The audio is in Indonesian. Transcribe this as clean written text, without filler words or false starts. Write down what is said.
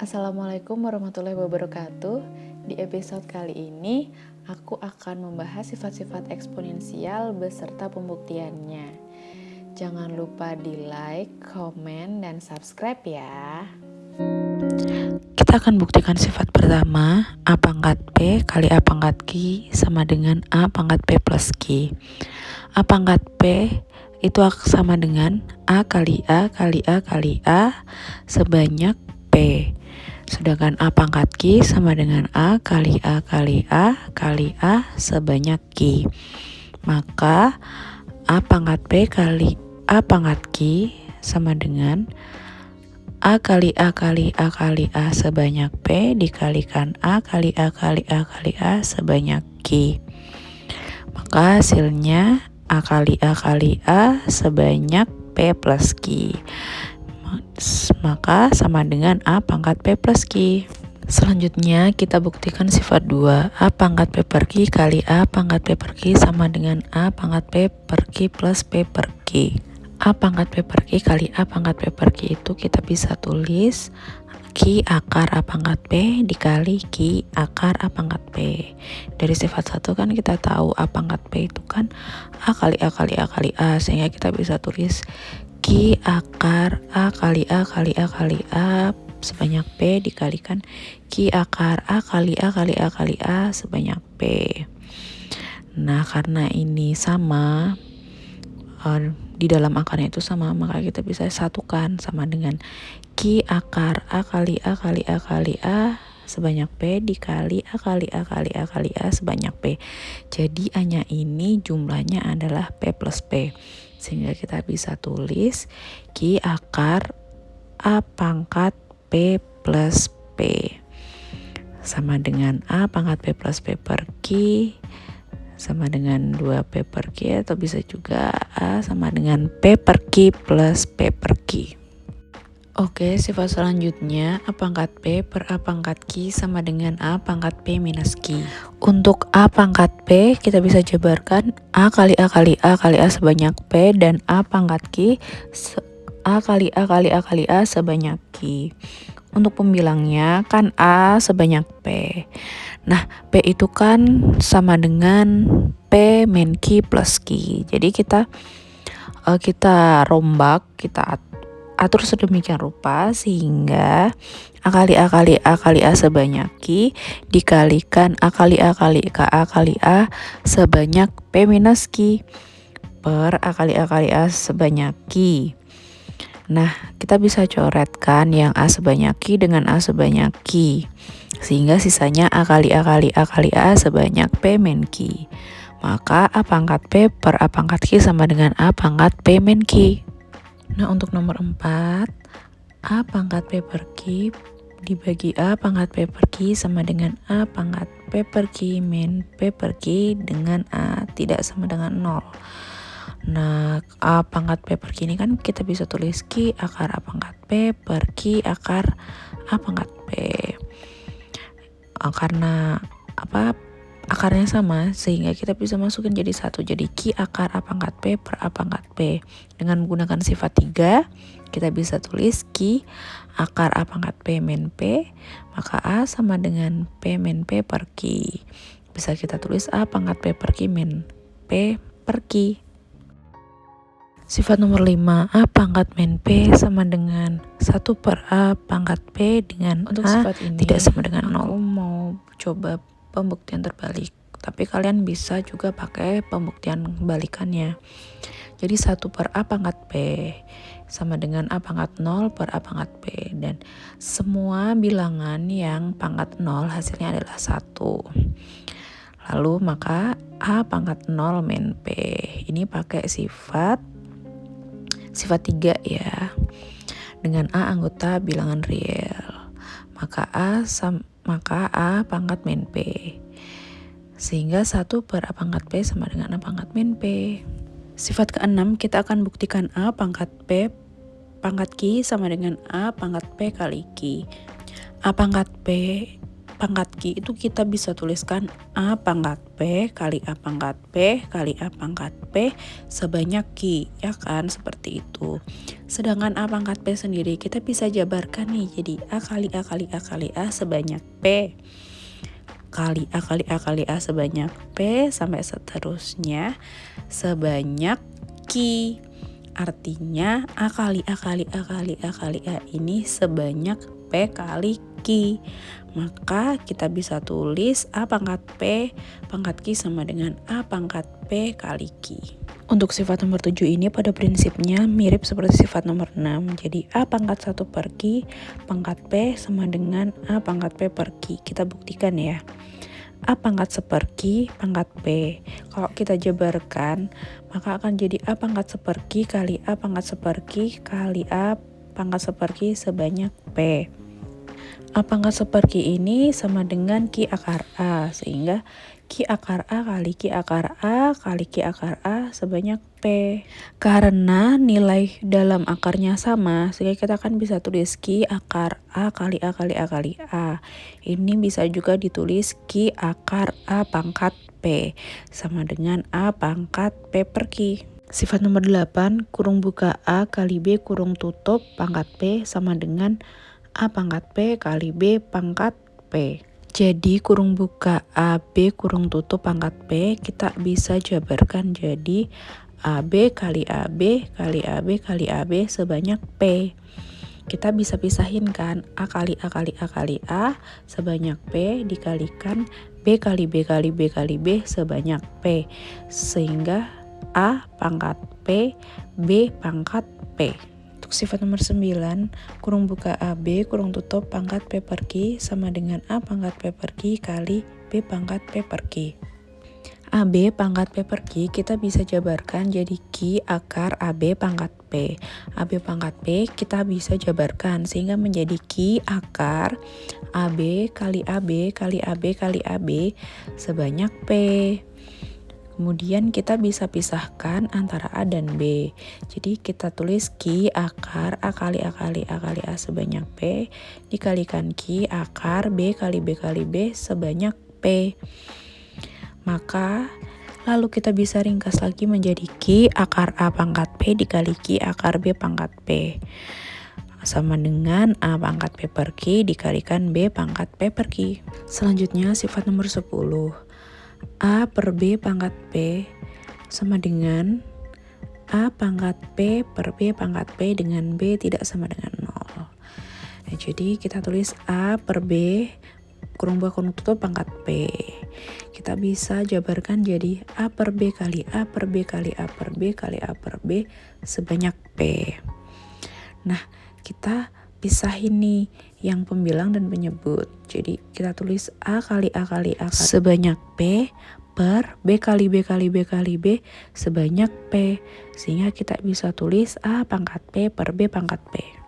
Assalamualaikum warahmatullahi wabarakatuh. Di episode kali ini, aku akan membahas sifat-sifat eksponensial beserta pembuktiannya. Jangan lupa di like, komen, dan subscribe ya. Kita akan buktikan sifat pertama, A pangkat P kali A pangkat Q sama dengan A pangkat P plus Q. A pangkat P itu sama dengan A kali A kali A kali A sebanyak P. Sedangkan A pangkat Q sama dengan A kali A kali A kali A sebanyak Q. Maka A pangkat P kali A pangkat Q sama dengan A kali A kali A kali A sebanyak P dikalikan A kali A kali A kali A sebanyak Q. Maka hasilnya A kali A kali A sebanyak P plus Q. Maka sama dengan A pangkat P plus Q. Selanjutnya kita buktikan sifat 2. A pangkat P per Q kali A pangkat P per Q sama dengan A pangkat P per Q plus P per Q. A pangkat P per Q kali A pangkat P per Q itu kita bisa tulis Q akar A pangkat P dikali Q akar A pangkat P. Dari sifat 1 kan kita tahu A pangkat P itu kan A kali A kali A kali A, sehingga kita bisa tulis Q akar A kali A kali A kali A sebanyak P dikalikan Q akar A kali A kali A kali A sebanyak P. Nah, karena ini sama, di dalam akarnya itu sama, maka kita bisa satukan sama dengan Q akar A kali A kali A kali A sebanyak P dikali A kali A kali A kali A sebanyak P. Jadi A-nya ini jumlahnya adalah P plus P, sehingga kita bisa tulis Q akar A pangkat P plus P sama dengan A pangkat P plus P per Q sama dengan 2P per Q, atau bisa juga A sama dengan P per Q plus P per Q. Oke, sifat selanjutnya A pangkat P per A pangkat Q sama dengan A pangkat P minus Q. Untuk A pangkat P kita bisa jabarkan A kali A kali A kali A sebanyak P, dan A pangkat Q A kali A kali A kali A sebanyak Q. Untuk pembilangnya kan A sebanyak P. Nah, P itu kan sama dengan P min Q plus Q. Jadi kita rombak, kita atur sedemikian rupa sehingga A kali A kali A kali A sebanyak Q dikalikan A kali A kali A kali A sebanyak P minus Q per A kali A kali A sebanyak Q. Nah, kita bisa coretkan yang A sebanyak Q dengan A sebanyak Q, sehingga sisanya A kali A kali A kali A sebanyak P min Q. Maka A pangkat P per A pangkat Q sama dengan A pangkat P min Q. Nah, untuk nomor 4, A pangkat P per Q dibagi A pangkat P per Q sama dengan A pangkat P per Q min P per Q dengan A tidak sama dengan 0. Nah, A pangkat P per Q ini kan kita bisa tulis Q akar A pangkat P per Q akar A pangkat P. Karena akarnya sama, sehingga kita bisa masukin jadi satu, jadi Q akar A pangkat P per A pangkat P. Dengan menggunakan sifat 3 kita bisa tulis Q akar A pangkat P min P, maka A sama dengan P min P per Q. Bisa kita tulis A pangkat P per Q min P per Q. Sifat nomor 5, A pangkat min P sama dengan 1 per A pangkat P dengan Untuk A sifat ini tidak sama dengan 0. aku mau coba pembuktian terbalik, tapi kalian bisa juga pakai pembuktian balikannya. Jadi 1 per A pangkat P sama dengan A pangkat 0 per A pangkat P, dan semua bilangan yang pangkat 0 hasilnya adalah 1. Lalu maka A pangkat 0 min P ini pakai sifat 3 ya, dengan A anggota bilangan real, maka A pangkat min P, sehingga 1 per A pangkat P sama dengan A pangkat min P. Sifat ke-6 kita akan buktikan A pangkat P pangkat Q sama dengan A pangkat P kali Q. A pangkat P pangkat Q itu kita bisa tuliskan A pangkat P kali A pangkat P kali A pangkat P sebanyak Q, ya kan, seperti itu. Sedangkan A pangkat P sendiri kita bisa jabarkan nih jadi A kali A kali A kali A sebanyak P kali A kali A kali A sebanyak P sampai seterusnya sebanyak Q. Artinya A kali A kali A kali A kali A ini sebanyak P kali Q. Maka kita bisa tulis A pangkat P pangkat Q sama dengan A pangkat P kali Q. Untuk sifat nomor 7 ini pada prinsipnya mirip seperti sifat nomor 6. Jadi A pangkat 1 per Q pangkat P sama dengan A pangkat P per Q. Kita buktikan ya. A pangkat 1 per Q pangkat P. Kalau kita jabarkan maka akan jadi A pangkat 1 per Q kali A pangkat 1 per Q kali A pangkat 1 per Q sebanyak P. A pangkat 1 per Q ini sama dengan Q akar A, sehingga Q akar A kali Q akar A kali Q akar A sebanyak P. Karena nilai dalam akarnya sama, sehingga kita akan bisa tulis Q akar A kali A kali A kali A. Ini bisa juga ditulis Q akar A pangkat P sama dengan A pangkat P per Q. Sifat nomor 8, kurung buka A kali B kurung tutup pangkat P sama dengan A pangkat P kali B pangkat P. Jadi kurung buka AB kurung tutup pangkat P kita bisa jabarkan jadi AB kali AB kali AB kali AB sebanyak P. Kita bisa pisahin kan A kali A kali A kali A sebanyak P dikalikan B kali B kali B kali B sebanyak P. Sehingga A pangkat P B pangkat P. Untuk sifat nomor 9, kurung buka AB kurung tutup pangkat P per Q sama dengan A pangkat P per Q kali B pangkat P per Q. AB pangkat P per Q kita bisa jabarkan jadi Q akar AB pangkat P. AB pangkat P kita bisa jabarkan sehingga menjadi Q akar AB kali AB kali AB kali AB sebanyak P. Kemudian kita bisa pisahkan antara A dan B. Jadi kita tulis Q akar A kali A kali A kali A sebanyak P dikalikan Q akar B kali B kali B sebanyak P. Maka lalu kita bisa ringkas lagi menjadi Q akar A pangkat P dikali Q akar B pangkat P sama dengan A pangkat P per Q dikalikan B pangkat P per Q. Selanjutnya sifat nomor 10. A per B pangkat P sama dengan A pangkat P per B pangkat P dengan B tidak sama dengan 0. Nah, jadi kita tulis A per B kurung buka kurung tutup pangkat P. Kita bisa jabarkan jadi A per B kali A per B kali A per B kali A per B sebanyak P. Nah, kita pisahin nih yang pembilang dan penyebut. Jadi kita tulis A kali A kali A kali sebanyak P per B kali B kali B kali B sebanyak P. Sehingga kita bisa tulis A pangkat P per B pangkat P.